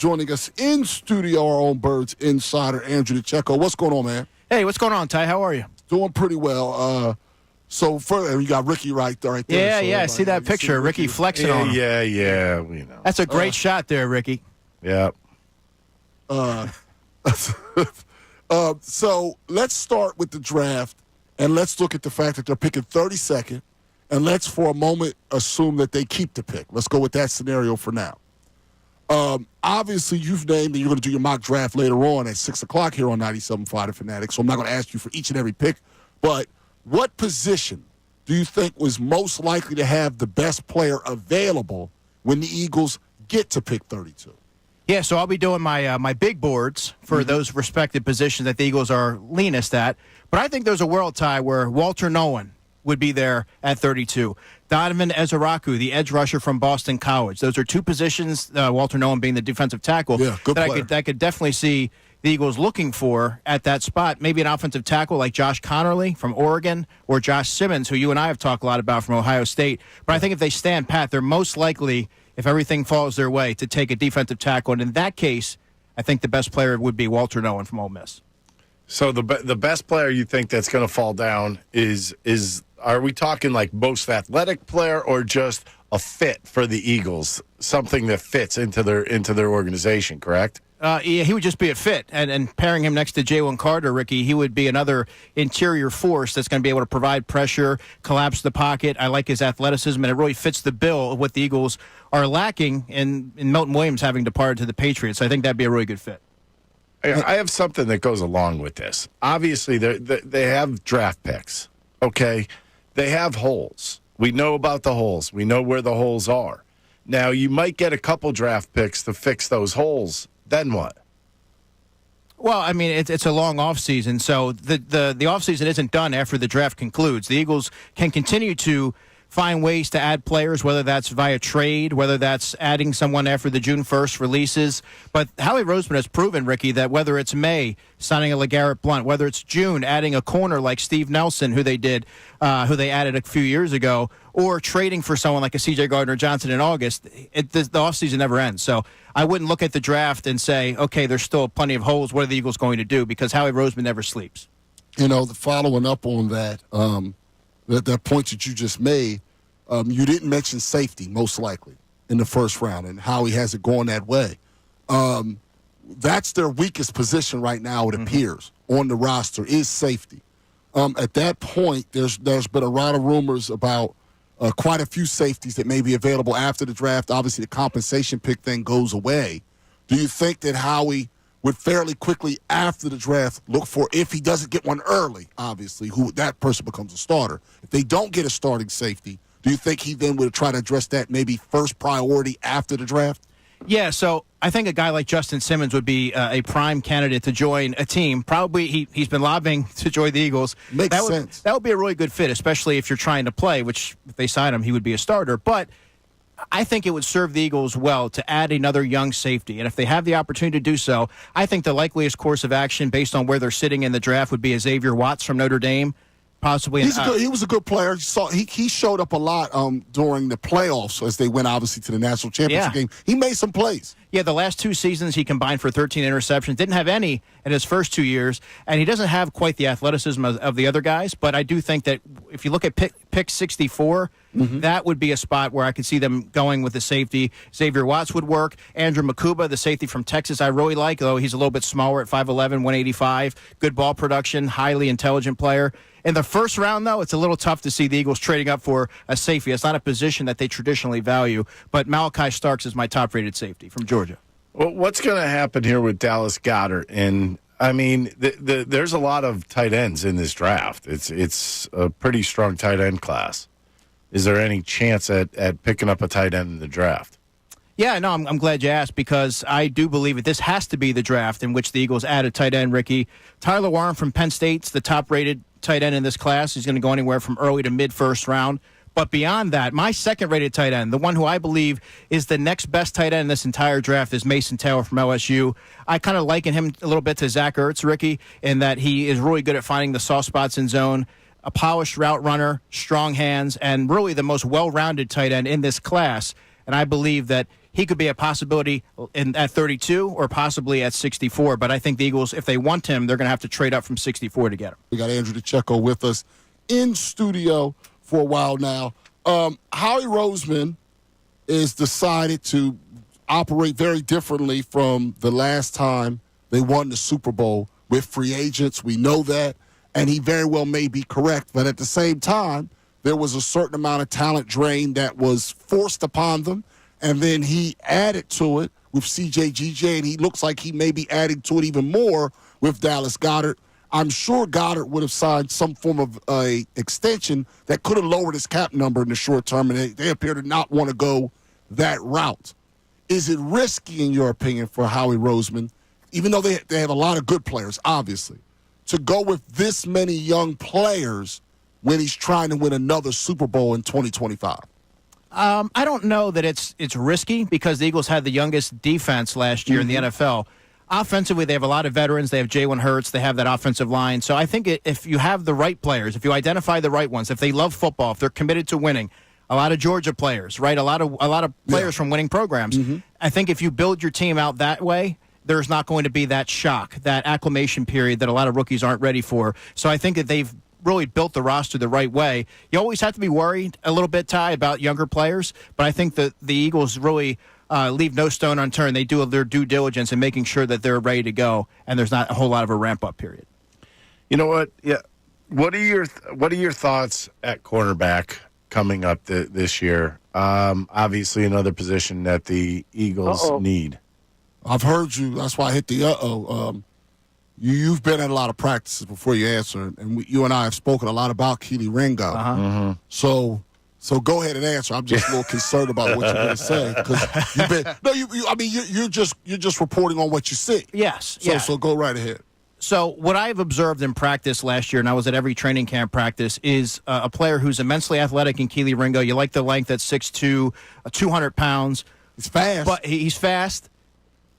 Joining us in studio, our own Birds insider, Andrew DiCecco. What's going on, man? Hey, what's going on, Ty? How are you? Doing pretty well. So further, you got Ricky right there. Yeah, see that picture. Ricky flexing on him. Yeah. You know. That's a great shot there, Ricky. Yeah. So let's start with the draft, and let's look at the fact that they're picking 32nd, and let's for a moment assume that they keep the pick. Let's go with that scenario for now. Obviously, you've named, and you're going to do your mock draft later on at 6 o'clock here on 97.5 The Fanatic, so I'm not going to ask you for each and every pick, but what position do you think was most likely to have the best player available when the Eagles get to pick 32? Yeah, so I'll be doing my big boards for those respective positions that the Eagles are leanest at. But I think there's a world, Ty, where Walter Nolan would be there at 32. Donovan Ezeraku, the edge rusher from Boston College. Those are two positions, Walter Nolan being the defensive tackle, that I could definitely see the Eagles looking for at that spot. Maybe an offensive tackle like Josh Connerly from Oregon or Josh Simmons, who you and I have talked a lot about from Ohio State. But I think if they stand pat, they're most likely, if everything falls their way, to take a defensive tackle. And in that case, I think the best player would be Walter Nolan from Ole Miss. So the best player you think that's going to fall down is are we talking like most athletic player or just a fit for the Eagles, something that fits into their organization, correct? Yeah, he would just be a fit. And pairing him next to Jalen Carter, Ricky, he would be another interior force that's going to be able to provide pressure, collapse the pocket. I like his athleticism, and it really fits the bill of what the Eagles are lacking in Milton Williams having departed to the Patriots. So I think that'd be a really good fit. I have something that goes along with this. Obviously, they have draft picks, okay? They have holes. We know about the holes. We know where the holes are. Now, you might get a couple draft picks to fix those holes. Then what? Well, I mean, it's a long offseason, so the offseason isn't done after the draft concludes. The Eagles can continue to find ways to add players, whether that's via trade, whether that's adding someone after the June 1st releases. But Howie Roseman has proven, Ricky, that whether it's May signing a LeGarrette Blount, whether it's June adding a corner like Steve Nelson, who they added a few years ago, or trading for someone like a C.J. Gardner-Johnson in August, the offseason never ends. So I wouldn't look at the draft and say, okay, there's still plenty of holes. What are the Eagles going to do? Because Howie Roseman never sleeps. You know, following up on that, that point that you just made, you didn't mention safety, most likely, in the first round, and Howie has it going that way. That's their weakest position right now, it appears, on the roster, is safety. At that point, there's been a lot of rumors about quite a few safeties that may be available after the draft. Obviously, the compensation pick thing goes away. Do you think that Howie would fairly quickly after the draft look for, if he doesn't get one early, obviously, who that person becomes a starter? If they don't get a starting safety, do you think he then would try to address that maybe first priority after the draft? Yeah, so I think a guy like Justin Simmons would be a prime candidate to join a team. Probably he's been lobbying to join the Eagles. Makes sense. That would be a really good fit, especially if you're trying to play, which if they sign him, he would be a starter. But I think it would serve the Eagles well to add another young safety. And if they have the opportunity to do so, I think the likeliest course of action based on where they're sitting in the draft would be a Xavier Watts from Notre Dame. Possibly, he was a good player. He showed up a lot during the playoffs as they went obviously to the national championship game. He made some plays. Yeah, the last two seasons he combined for 13 interceptions. Didn't have any in his first 2 years, and he doesn't have quite the athleticism of the other guys. But I do think that if you look at pick 64, that would be a spot where I could see them going with the safety. Xavier Watts would work. Andrew Makuba, the safety from Texas, I really like, though he's a little bit smaller at 5'11", 185. Good ball production, highly intelligent player. In the first round, though, it's a little tough to see the Eagles trading up for a safety. It's not a position that they traditionally value, but Malachi Starks is my top-rated safety from Georgia. Well, what's going to happen here with Dallas Goedert? And, I mean, there's a lot of tight ends in this draft. It's a pretty strong tight end class. Is there any chance at picking up a tight end in the draft? Yeah, no, I'm glad you asked, because I do believe that this has to be the draft in which the Eagles add a tight end, Ricky. Tyler Warren from Penn State's the top-rated tight end in this class. He's going to go anywhere from early to mid-first round. But beyond that, my second-rated tight end, the one who I believe is the next best tight end in this entire draft, is Mason Taylor from LSU. I kind of liken him a little bit to Zach Ertz, Ricky, in that he is really good at finding the soft spots in zone, a polished route runner, strong hands, and really the most well-rounded tight end in this class. And I believe that he could be a possibility at 32 or possibly at 64. But I think the Eagles, if they want him, they're going to have to trade up from 64 to get him. We got Andrew DiCecco with us in studio for a while now. Howie Roseman is decided to operate very differently from the last time they won the Super Bowl with free agents. We know that, and he very well may be correct. But at the same time, there was a certain amount of talent drain that was forced upon them, and then he added to it with CJ, and he looks like he may be adding to it even more with Dallas Goedert. I'm sure Goddard would have signed some form of a extension that could have lowered his cap number in the short term, and they appear to not want to go that route. Is it risky, in your opinion, for Howie Roseman, even though they have a lot of good players, obviously, to go with this many young players when he's trying to win another Super Bowl in 2025? I don't know that it's risky because the Eagles had the youngest defense last year in the NFL. Offensively, they have a lot of veterans. They have Jalen Hurts. They have that offensive line. So I think if you have the right players, if you identify the right ones, if they love football, if they're committed to winning, a lot of Georgia players, right? A lot of players from winning programs. I think if you build your team out that way, there's not going to be that shock, that acclimation period that a lot of rookies aren't ready for. So I think that they've really built the roster the right way. You always have to be worried a little bit, Ty, about younger players, but I think that the Eagles really leave no stone unturned. They do their due diligence in making sure that they're ready to go, and there's not a whole lot of a ramp-up period. You know what? Yeah. What are your thoughts at cornerback coming up this year? Obviously, another position that the Eagles need. I've heard you. That's why I hit the You've been at a lot of practices before you answer, and you and I have spoken a lot about Keely Ringo. So go ahead and answer. I'm just a little concerned about what you're going to say because you've been. No, you're just reporting on what you see. Yes. So go right ahead. So what I've observed in practice last year, and I was at every training camp practice, is a player who's immensely athletic in Keely Ringo. You like the length at 6'2", 200 pounds. He's fast. But he's fast,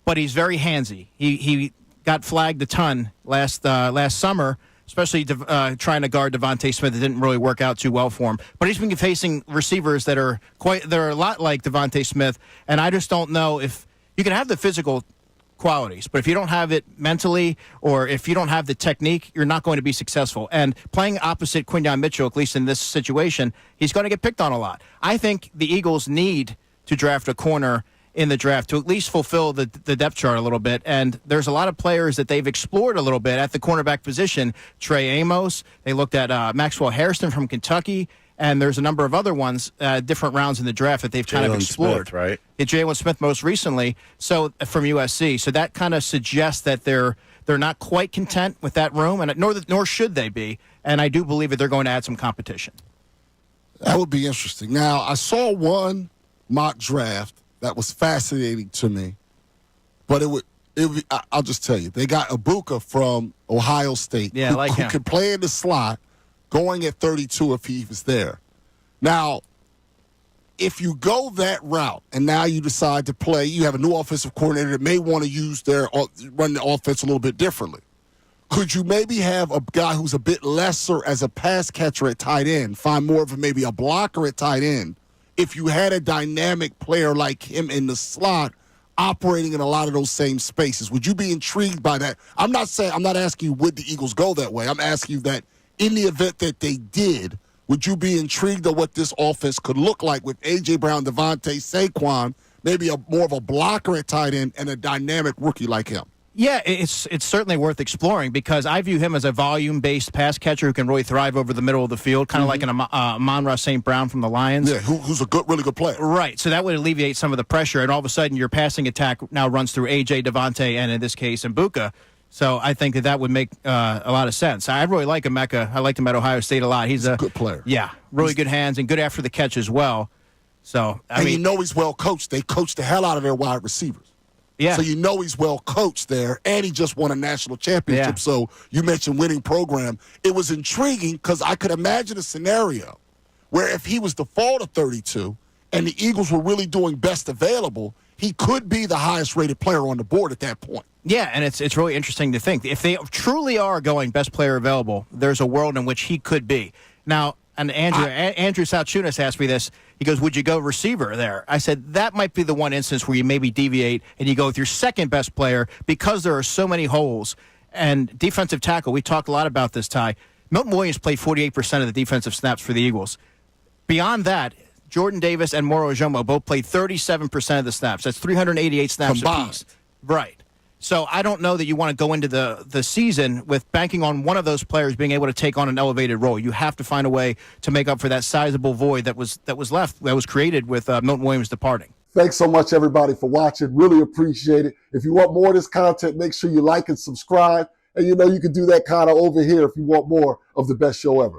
but he's very handsy. He got flagged a ton last summer, especially trying to guard Devontae Smith. It didn't really work out too well for him. But he's been facing receivers that are a lot like Devontae Smith, and I just don't know if you can have the physical qualities, but if you don't have it mentally or if you don't have the technique, you're not going to be successful. And playing opposite Quinyon Mitchell, at least in this situation, he's going to get picked on a lot. I think the Eagles need to draft a corner in the draft to at least fulfill the depth chart a little bit. And there's a lot of players that they've explored a little bit at the cornerback position. Trey Amos, they looked at Maxwell Hairston from Kentucky, and there's a number of other ones, different rounds in the draft that they've kind of explored. Smith, right? Yeah, Jalen Smith most recently, so from USC. So that kind of suggests that they're not quite content with that room, and nor should they be. And I do believe that they're going to add some competition. That would be interesting. Now, I saw one mock draft that was fascinating to me, but I'll just tell you, they got Ibuka from Ohio State, who could play in the slot, going at 32 if he was there. Now, if you go that route and now you decide to play, you have a new offensive coordinator that may want to run the offense a little bit differently. Could you maybe have a guy who's a bit lesser as a pass catcher at tight end, find more of maybe a blocker at tight end, if you had a dynamic player like him in the slot operating in a lot of those same spaces? Would you be intrigued by that? I'm not asking you would the Eagles go that way. I'm asking you that in the event that they did, would you be intrigued at what this offense could look like with A.J. Brown, Devontae, Saquon, maybe more of a blocker at tight end and a dynamic rookie like him? Yeah, it's certainly worth exploring because I view him as a volume-based pass catcher who can really thrive over the middle of the field, kind of like an Amon-Ra St. Brown from the Lions. Yeah, who's a really good player. Right, so that would alleviate some of the pressure, and all of a sudden your passing attack now runs through A.J., Devontae, and in this case, Ibuka. So I think that would make a lot of sense. I really like Emeka. I liked him at Ohio State a lot. He's a good player. Yeah, really good hands and good after the catch as well. So I mean, you know he's well coached. They coach the hell out of their wide receivers. Yeah. So you know he's well coached there, and he just won a national championship. Yeah. So you mentioned winning program. It was intriguing because I could imagine a scenario where if he was the fall to 32 and the Eagles were really doing best available, he could be the highest-rated player on the board at that point. Yeah, and it's really interesting to think. If they truly are going best player available, there's a world in which he could be. Now, And Andrew Salciunas asked me this. He goes, would you go receiver there? I said, that might be the one instance where you maybe deviate and you go with your second best player because there are so many holes. And defensive tackle, we talked a lot about this, Ty. Milton Williams played 48% of the defensive snaps for the Eagles. Beyond that, Jordan Davis and Moro Ojomo both played 37% of the snaps. That's 388 snaps apiece. Right. So I don't know that you want to go into the season with banking on one of those players being able to take on an elevated role. You have to find a way to make up for that sizable void that was created with Milton Williams departing. Thanks so much, everybody, for watching. Really appreciate it. If you want more of this content, make sure you like and subscribe. And you can do that kind of over here if you want more of the best show ever.